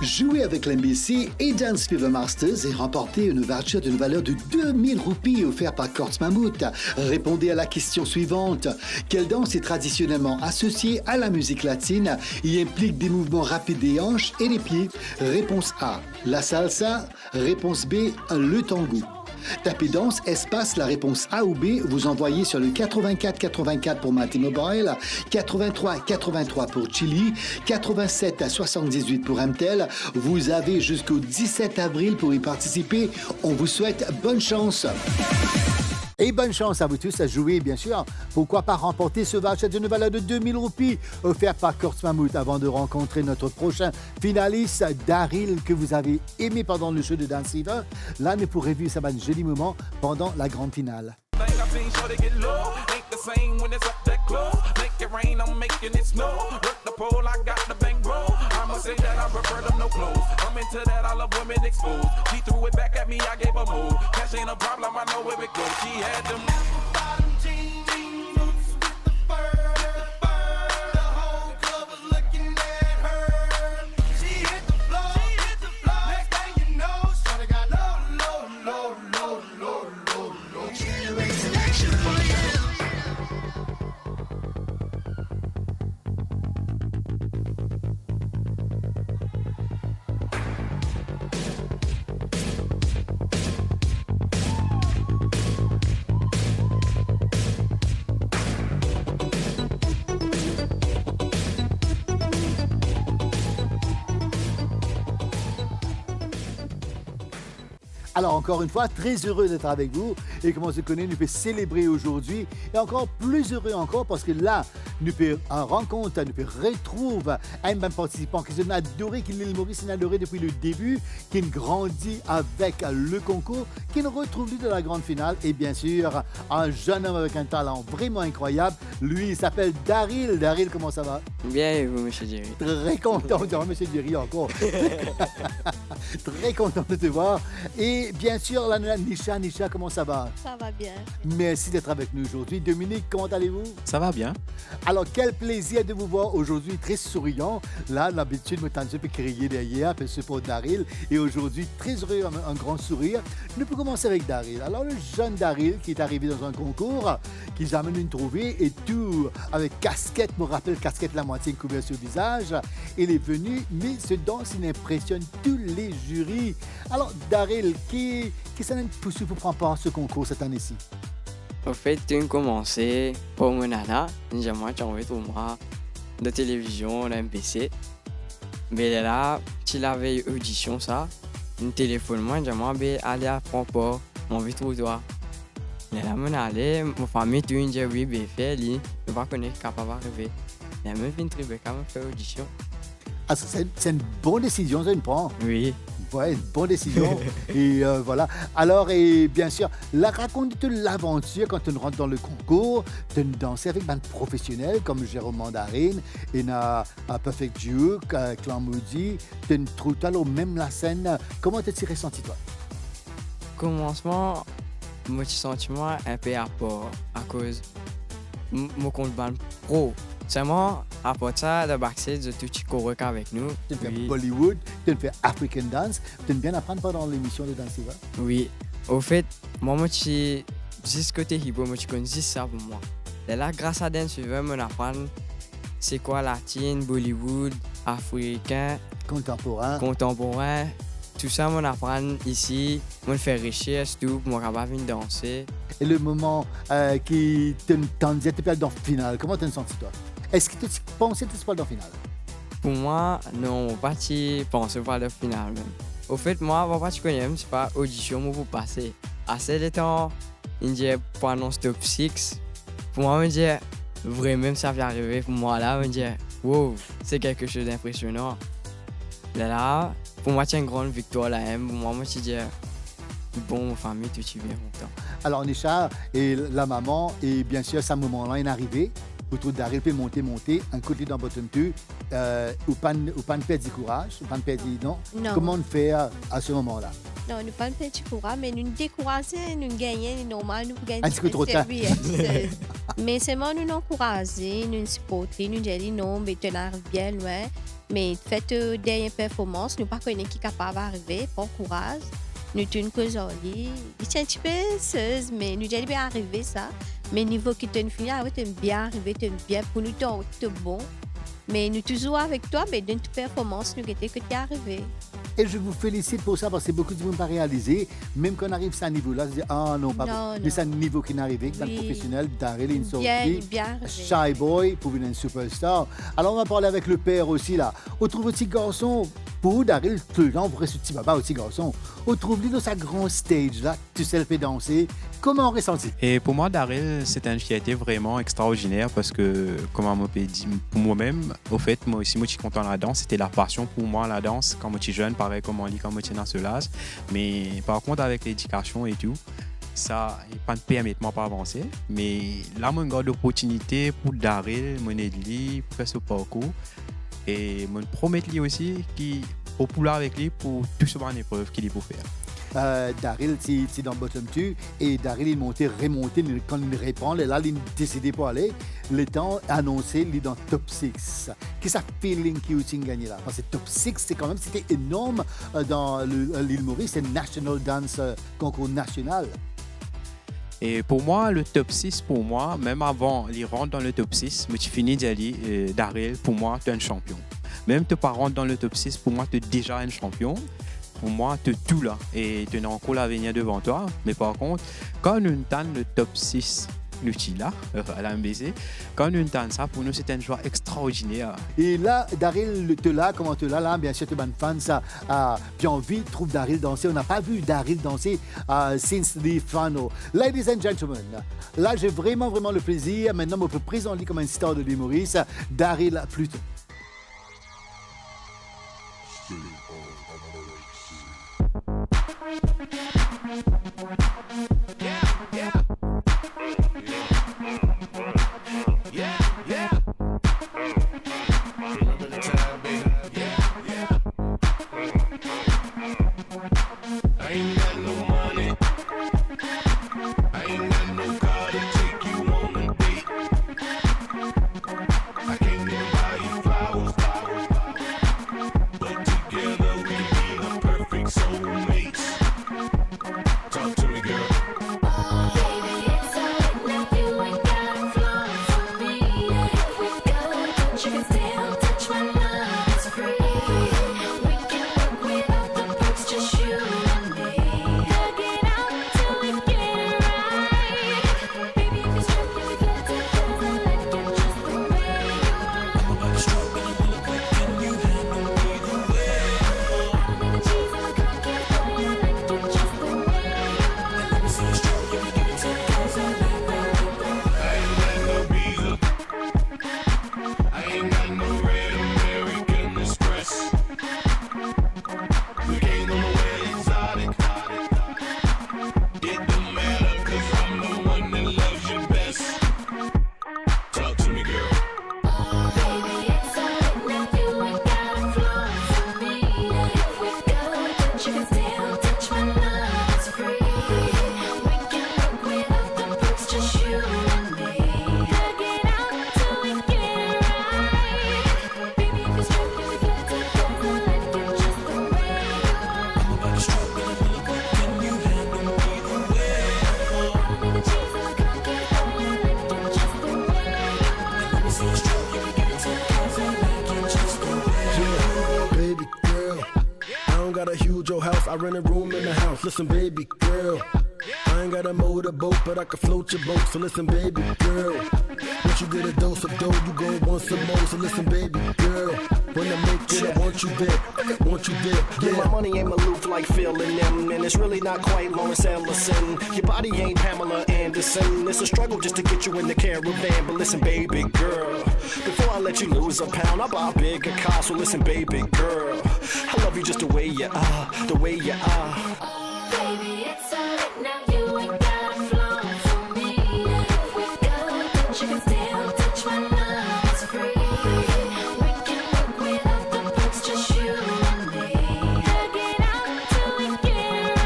Jouez avec l'MBC et Dance Fever Masters et remportez une voucher d'une valeur de 2000 roupies offerte par Corse Mammouth. Répondez à la question suivante. Quelle danse est traditionnellement associée à la musique latine et implique des mouvements rapides des hanches et des pieds? Réponse A, la salsa. Réponse B, le tango. Tapez danse, espace, la réponse A ou B, vous envoyez sur le 84 84 pour Maté Mobile, 83 83 pour Chili, 87 à 78 pour MTEL. Vous avez jusqu'au 17 avril pour y participer. On vous souhaite bonne chance. Et bonne chance à vous tous à jouer, bien sûr. Pourquoi pas remporter ce voucher d'une valeur de 2000 roupies offert par Corse Mammouth avant de rencontrer notre prochain finaliste, Daryl, que vous avez aimé pendant le show de Dance Fever. Là, nous pourrez vivre ça un joli moment pendant la grande finale. Say that I prefer them no clothes. I'm into that, I love women exposed. She threw it back at me, I gave her move. Cash ain't a problem, I know where it goes. She had them bottom jeans, boots with the fur. The whole club was looking at her. She hit the floor, next thing you know, shawty got low. Generation action for you. Alors, encore une fois, très heureux d'être avec vous. Et comme on se connaît, nous pouvons célébrer aujourd'hui. Et encore plus heureux encore parce que là, nous pouvons rencontre, nous pouvons retrouver un même participant qui s'est adoré, qui l'île Maurice s'est adoré depuis le début, qui grandit avec le concours, qui nous retrouve lui de la grande finale. Et bien sûr, un jeune homme avec un talent vraiment incroyable. Lui, il s'appelle Daryl. Daryl, comment ça va? Bien, et vous, M. Jerry? Très content de voir M. Jerry encore. Très content de te voir. Et bien sûr, la Nisha, comment ça va? Ça va bien. Merci d'être avec nous aujourd'hui. Dominique, comment allez-vous? Ça va bien. Alors, quel plaisir de vous voir aujourd'hui, très souriant. Là, d'habitude, je un peu crier derrière, parce que c'est pour Daryl. Et aujourd'hui, très heureux, un grand sourire. Nous pouvons commencer avec Daryl. Alors, le jeune Daryl qui est arrivé dans un concours, qui jamais une trouvée, et tout avec casquette, me rappelle casquette la moitié couverte sur le visage. Il est venu, mais ce danse, il impressionne tous les jurys. Alors, Daryl, qui ça n'a poussé pour prendre part à ce concours cette année-ci? Au fait, tu as commencé pour mon nana, j'ai envoyé pour moi de télévision, d'un PC. Mais là, tu l'avais audition ça, un téléphone, moi, j'ai allé à prendre mon vie pour toi. Et là, mon allé, ma famille, tu me dis oui, bien fait, je ne vais pas connaître capable d'arriver. Et même une tribu quand même fait audition. Ah, c'est une bonne décision, ça, une prend. Oui. Ouais, une bonne décision. Et voilà. Alors, et bien sûr, raconte-te l'aventure quand tu rentres dans le concours. Tu dansé avec un professionnel comme Jérôme Mandarine et un Perfect Duo, Clan Maudit. Tu trouves alors même la scène. Comment t'es-tu ressenti, toi? Commencement, mon sentiment un peu à cause de mon compte pro. Seulement, après ça, de backstage, de tout ce qu'on avec nous. Tu fais Bollywood, tu fais African Dance. Tu aimes bien apprendre pendant l'émission de Dance Fever? Oui. Au fait, moi, je suis côté hip-hop, je connais ça pour moi. Et là, grâce à Dance Fever, je apprends c'est quoi latine, Bollywood, africain, contemporain. Tout ça, on apprend ici, on fait recherche, tout, pour moi, capable de danser. Et le moment qui t'en disait, tu es dans le final, comment tu te sens, toi? Est-ce que tu pensais que tu serais dans le final? Pour moi, non, pas penser pas le final même. Au fait, moi, je connais même, c'est pas audition pour passer. Assez de temps, il dit pour annoncer top 6. Pour moi, je dis vraiment, ça va arriver. Pour moi, là, je dis Wow, c'est quelque chose d'impressionnant. Là, pour moi, c'est une grande victoire là. Pour moi, je dis, bon, famille, tout est bien content. Alors, Nisha et la maman, et bien sûr, à ce moment-là, il est arrivé. Autour d'Aril peut monter, un côté dans bottom 2, ou pas perdre du courage, ou pas perdre, non? Non. Comment on fait à ce moment-là? Non, nous pas petit courage, mais nous décourager, nous gagner, normal, nous gagnons. Un petit peu trop tard. Mais seulement nous encourager, nous supporter, nous dire non, mais tu n'arrives bien loin. Mais faites dernière performance, nous pas connaître qui est capable d'arriver, pas courage. Nous sommes cause en lit, c'est un petit peu seuse, mais nous allons bien arriver ça. Mais niveau qui te fini, tu es bien arrivé, tu es bien pour nous, tu es bon. Mais nous toujours avec toi, mais dans toute performance, nous étions que tu es arrivé. Et je vous félicite pour ça parce que beaucoup de monde pas réalisé. Même quand on arrive à ce niveau-là, on se dit ah non, pas Non, mais non. c'est un niveau qui est arrivé, dans le Oui. professionnel, Daryl une sortie, Bien arrivé. Shy Boy pour devenir un superstar. Alors on va parler avec le père aussi là. On trouve aussi garçon, pour Daryl, tout le temps, on pourrait ce petit papa aussi garçon. On trouve-lui dans sa grande stage là, tu sais le fait danser. Comment on ressenti? Et pour moi, Daryl, c'était une fierté vraiment extraordinaire parce que, comme on m'a dit, pour moi-même, au fait, moi aussi, moi, je suis content de la danse. C'était la passion pour moi, la danse, quand moi, je suis jeune, pareil comme on dit, quand moi, je suis dans ce âge. Mais par contre, avec l'éducation et tout, ça ne pas permet de pas avancer. Mais là, moi, j'ai l'opportunité pour Daryl, mon aide pour faire ce parcours. Et mon promet lui aussi, qui au pouvoir avec lui pour tout ce genre d'épreuves qu'il est pour faire. Daryl, c'est dans bottom 2 et Daryl est monté, remonté quand il répond. Et là, il a décidé pour aller. Le temps annoncé, il est dans top 6. Qu'est-ce que feeling qu'il a gagné là? Parce que top 6, c'est quand même, c'était énorme dans l'île Maurice. C'est National Dance concours national. Et pour moi, le top 6, pour moi, même avant il rentre dans le top 6, mais tu finis d'aller, Daryl, pour moi, tu es un champion. Même tu pas rentres dans le top 6, pour moi, tu es déjà un champion. Pour moi, tu es tout là et tu as encore l'avenir devant toi. Mais par contre, quand nous avons le top 6, nous sommes là, à la MBC, quand nous avons ça, pour nous, c'est une joie extraordinaire. Et là, Daryl, comment tu là, bien sûr, tu es un fan, ça a bien envie, trouve Daryl danser. On n'a pas vu Daryl danser since the final. Ladies and gentlemen, là, j'ai vraiment le plaisir. Maintenant, on peut présenter comme un star de l'île Maurice, Daryl Pluton. I rent a room in the house. Listen, baby girl, I ain't got a motorboat, but I can float your boat. So listen, baby girl, once you get a dose of dough, you go want some more. So listen, baby girl, When I make it, I want you there, want you there. Yeah, my money ain't Maloof like feeling them, and it's really not quite Lawrence Ellison. Your body ain't Pamela Anderson. It's a struggle just to get you in the caravan. But listen, baby girl, before I let you lose a pound, I'll buy a bigger car. So listen, baby girl, I love you just the way you are, the way you are. Baby, it's alright now, you ain't gotta flow for me. If we go, but you can still touch my love, it's free. We can work without the books, just you and me. Hug it out till we get it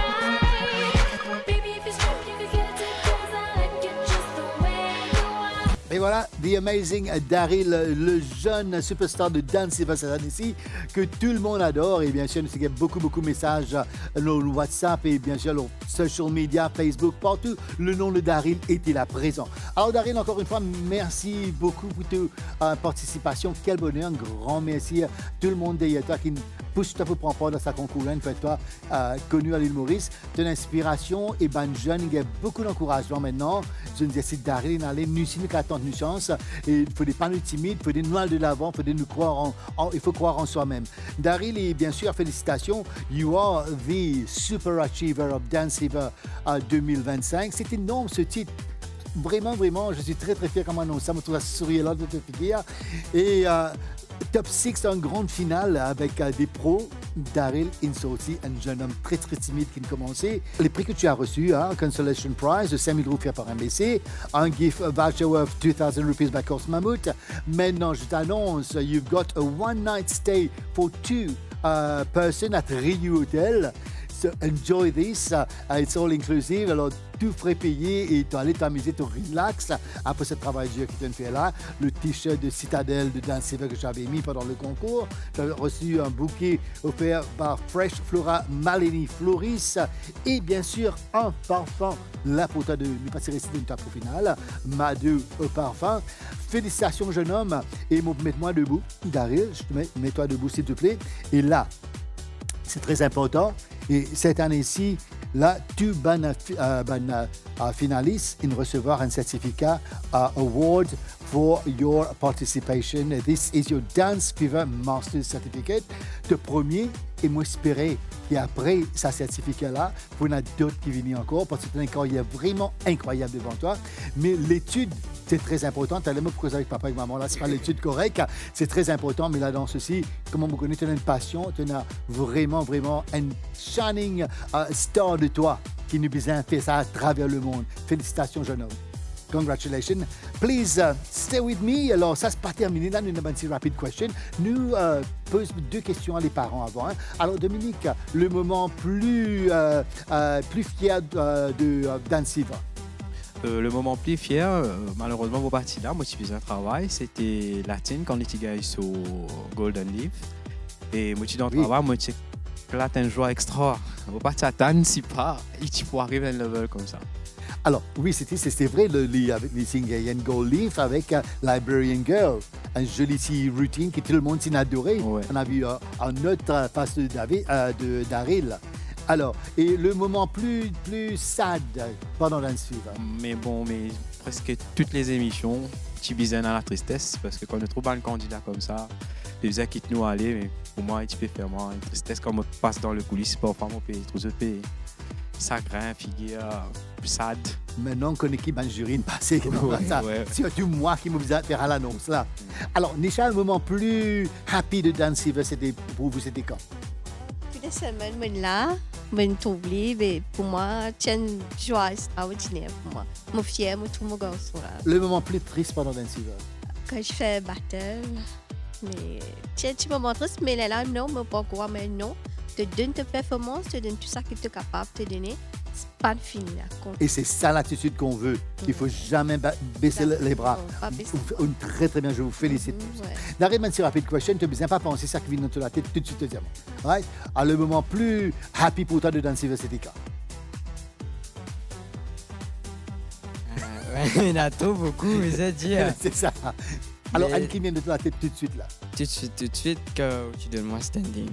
right. Baby, if you're strapped, you can get it together. I like you just the way you are. Et voilà, The Amazing Daryl, le jeune superstar de Dance Fever cette année-ci, que tout le monde adore. Et bien sûr, nous avons beaucoup de messages sur WhatsApp et bien sûr, sur social media, Facebook, partout. Le nom de Daryl était là présent. Alors, Daryl, encore une fois, merci beaucoup pour ta participation. Quel bonheur, un grand merci à tout le monde derrière toi qui pousse toi pour prendre part dans sa concours. Une fois toi connu à l'île Maurice, ton inspiration et ben jeune, il y a beaucoup d'encouragement maintenant. Je me dis, c'est Daryl, il allait nous signer qu'à tente une chance. Et il faut pas nous timides, il faut nous aller de l'avant, il faut croire en soi-même. Daryl, et bien sûr, félicitations. You are the super achiever of Dance Fever 2025. C'est énorme ce titre. Vraiment, je suis très fier comme annonce. Ça me trouve à sourire là de te figure. Et top 6 en grande finale avec des pros. Daryl Insolti, un jeune homme très timide qui a commencé. Les prix que tu as reçus, Consolation Prize de 5 000 roupies par MBC, un gift voucher of 2,000 rupees by Coast Mammouth. Maintenant, je t'annonce, you've got a one-night stay for two person at Rio Hotel. So enjoy this. It's all inclusive. Alors, tout frais payé et tu allais t'amuser, tu relax après ce travail dur que tu as fait là. Le t-shirt de Citadel de Dance Fever que j'avais mis pendant le concours. J'avais reçu un bouquet offert par Fresh Flora Malini Floris et bien sûr un parfum. Là pour toi de nous passer ici d'une tape au final. Madou au parfum. Félicitations jeune homme et mets-moi debout. Daryl, mets-toi debout s'il te plaît. Et là, c'est très important. Et cette année-ci, là, tu finaliste in recevoir un certificat award for your participation. This is your Dance Fever Master's Certificate. Le premier, et moi espérer qu'après ce certificat-là, il y en a d'autres qui viennent encore parce que c'est un carrière vraiment incroyable devant toi. Mais l'étude, c'est très important. Tu as les mots pour causer avec papa et maman. Là, ce n'est pas l'étude correcte. C'est très important. Mais là, dans ceci, comment vous connaissez, tu as une passion. Tu as vraiment un shining star de toi qui nous besoin faire ça à travers le monde. Félicitations, jeune homme. Congratulations. Please stay with me. Alors, ça, c'est pas terminé. Là, nous avons une rapid question. Nous posons 2 questions à les parents avant. Alors, Dominique, le moment plus fier de Dance Fever. Le moment plus fier, malheureusement, vos parties là, moi, je faisais un travail. C'était Latine quand on était sur Golden Leaf. Et moi, je suis dans le travail, moi, je là, tu as une joie extra. Vos parties à Tan, si pas, et tu peux arriver à un level comme ça. Alors, oui, c'était vrai, avec les Singerian Gold Leaf, avec Librarian Girl. Un joli routine que tout le monde s'y a adoré. Ouais. On a vu un autre face de Daryl. Alors, et le moment plus sad pendant Dance Fever? Mais presque toutes les émissions, tu bisaines à la tristesse, parce que quand on trouve un candidat comme ça, les gens quittent nous aller, mais pour moi, tu peux faire une tristesse quand on passe dans le coulisses, parfois on peut trouver chagrin, figure, sad. Maintenant qu'on équipe un jury passé, c'est surtout moi qui me faisais faire à l'annonce là. Alors, Nisha, le moment plus happy de Dance Fever, pour vous, c'était quand? Toutes les semaines, je suis là, je trouve mais pour moi, c'est une joie extraordinaire pour moi. Je suis fière, je trouve mon garçon là. Le moment plus triste pendant Dance Fever? Quand je fais battle, mais c'est un petit moment triste, mais là, non, je ne peux pas croire, mais non. Te donne ta performance, te donne tout ça que tu es capable de te donner. C'est pas fini là. Et c'est ça l'attitude qu'on veut. Il ne faut jamais baisser les bras. Très bien, je vous félicite. Daryl, même si rapid question, tu n'as besoin pas penser ça qui vient dans la tête tout de suite deuxièmement. Right? Alors, le moment plus happy pour toi de Dance Fever, c'était quand? Il y en a trop beaucoup, vous êtes dit. C'est ça. Alors, Anne qui vient de la tête tout de suite là. Tout de suite, quand tu donnes moi standing.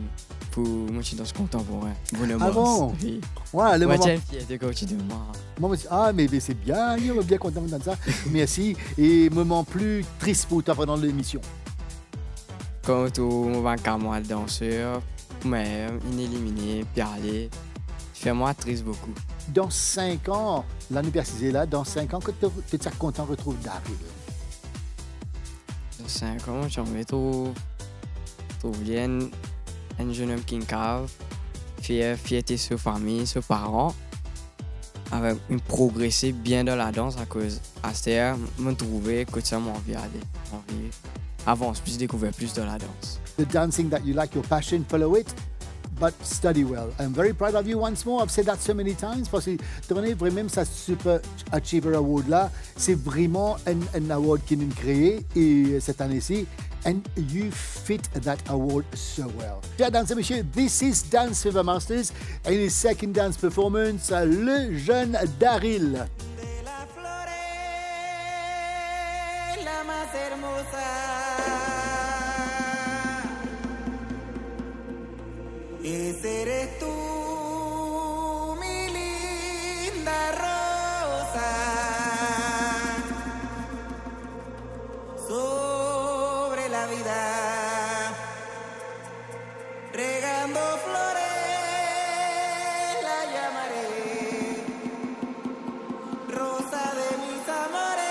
Pour moi, je danse contemporain. Ah bon? Oui. Ouais, le moi, moment... j'aime fier de quand tu donnes moi. Moi, ah, mais c'est bien, on est bien content de ça. Merci. Et moment plus triste pour toi pendant l'émission? quand on va comme moi danseur, mais inéliminé, puis aller, fait moi triste beaucoup. Dans 5 ans, l'année passée là, dans 5 ans, que tu es content de retrouver Daryl? Dans 5 ans, j'en vais trouver un jeune homme qui est cave, fierté sur famille, sur parents, avec une progresser bien dans la danse à cause à cette heure, me trouver que ça m'a envie d'aller, envie avance plus, découvrir plus de la danse. The dancing that you like, your passion, follow it, but study well. I'm very proud of you once more. I've said that so many times parce que donner vraiment ça Super Achiever Award là, c'est vraiment un award qui nous créé et cette année-ci. And you fit that award so well. Chers danseurs, messieurs, this is Dance Fever Masters and his second dance performance, le jeune Daryl. La más hermosa. Ese eres tú, mi linda rosa. Sobre la vida, regando flores, la llamaré. Rosa de mis amores.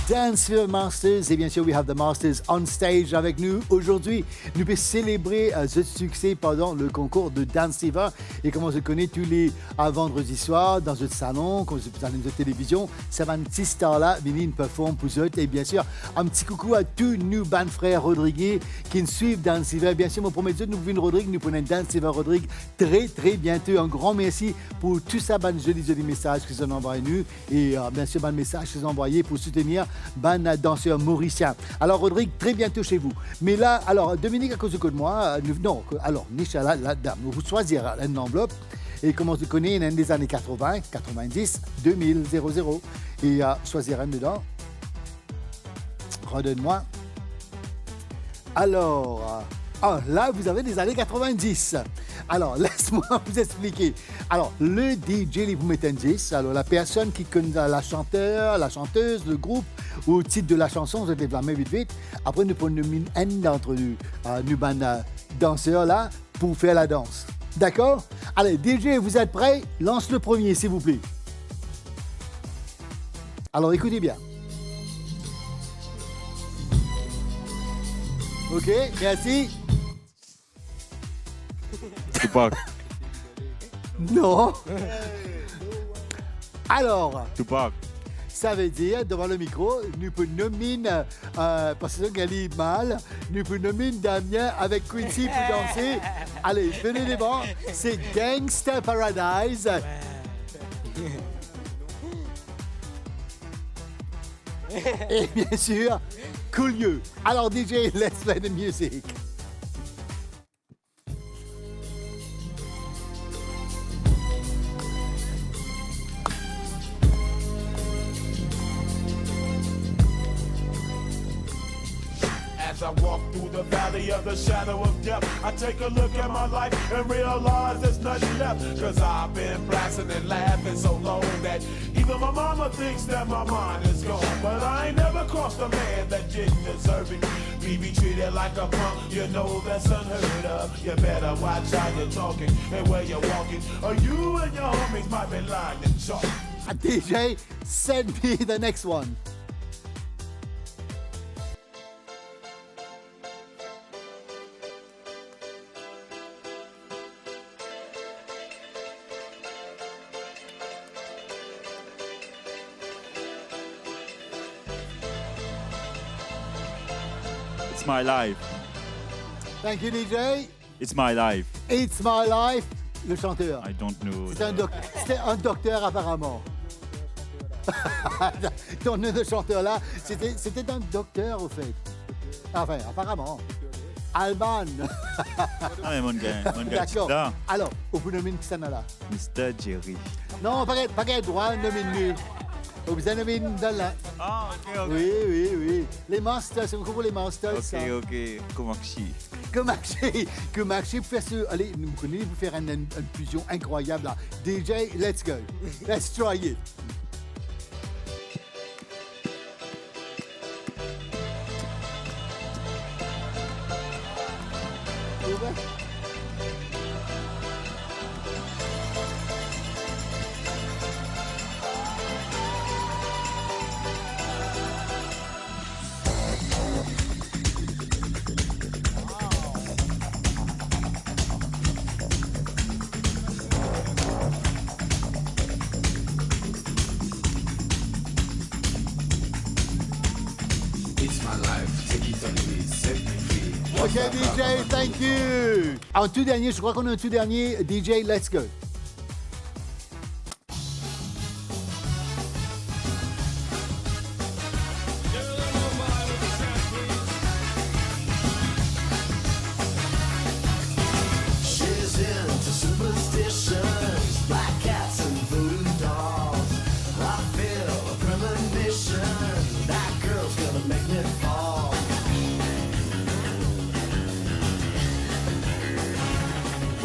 Dance Fever Masters, et bien sûr, we have the Masters on stage avec nous aujourd'hui. Nous pouvons célébrer ce succès pendant le concours de Dance Fever. Et comme on se connaît tous les vendredis soirs dans notre salon, comme dans notre télévision, ça va un petit star là, venir performer pour eux. Et bien sûr, un petit coucou à tous nos band frères Rodriguez qui nous suivent Dance Fever. Bien sûr, moi promets nous pouvons Rodrigue, nous prenons Dance Fever Rodrigue très très bientôt. Un grand merci pour tout ça, ban joli messages qu'ils ont envoyé nous. Et bien sûr, ban message qu'ils ont envoyé pour soutenir ban danseur mauricien. Alors, Rodrigue, très bientôt chez vous. Mais là, alors, Dominique, à cause de moi, non, alors, Nishala, la dame, vous choisirez une enveloppe. Et comme on se connaît, il y a des années 80, 90, 2000, 00. Et choisir un dedans. Redonne-moi. Alors, là, vous avez des années 90. Alors, laisse-moi vous expliquer. Alors, le DJ, vous mettez un 10. Alors, la personne qui connaît la chanteur, la chanteuse, le groupe ou le titre de la chanson, vous allez la main vite. Après, nous prenons un d'entre nous, danseurs là, pour faire la danse. D'accord? Allez, DJ, vous êtes prêts? Lance le premier, s'il vous plaît. Alors, écoutez bien. OK, merci. Tupac. Non. Alors. Tupac. Ça veut dire, devant le micro, nous pouvons nommer, parce que Gali mal, nous pouvons nommer Damien avec Quincy pour danser. Allez, venez devant, c'est Gangsta Paradise. Et bien sûr, Cool You. Alors DJ, let's play the music. As I walk through the valley of the shadow of death, I take a look at my life and realize there's nothing left. Cause I've been blasting and laughing so long that even my mama thinks that my mind is gone. But I ain't never crossed a man that didn't deserve it. Be treated like a punk, you know that's unheard of. You better watch how you're talking and where you're walking, or you and your homies might be lying and chalk. DJ, send me the next one. It's my life. Thank you, DJ. It's my life. It's my life. Le chanteur. I don't know. C'était un docteur apparemment. Ton nom de chanteur là, c'était un docteur au fait. Enfin, apparemment. Alban. Ah mais mon gars, D'accord. là. Alors, au bout de minute, ça là. Mr. Jerry. Non, pas droit, nommer nul. Au bout de minute, dans la. Ah, ok. Oui. Les masters, c'est encore les masters. ça. Ok. Comment Que marché pour faire ce. Allez, nous connaissons pour faire une fusion incroyable là. DJ, let's go. Let's try it. Ok DJ, thank you. En tout dernier, je crois qu'on a un tout dernier. DJ, let's go. She's into superstitions, black cats and voodoo dolls. I feel a premonition, that girl's gonna make me fall.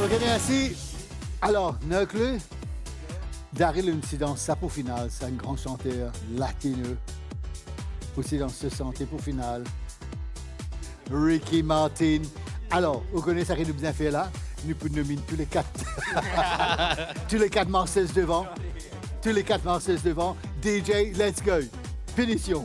Ok, merci. Alors, Neucle, Daryl Incident, ça pour finale, c'est un grand chanteur latino. Aussi dans ce santé pour finale. Ricky Martin. Alors, vous connaissez ça qu'il nous bien fait là? Nous pouvons nominer tous les quatre. tous les quatre Marseillais devant. Tous les quatre Marseillais devant. DJ, let's go. Finition.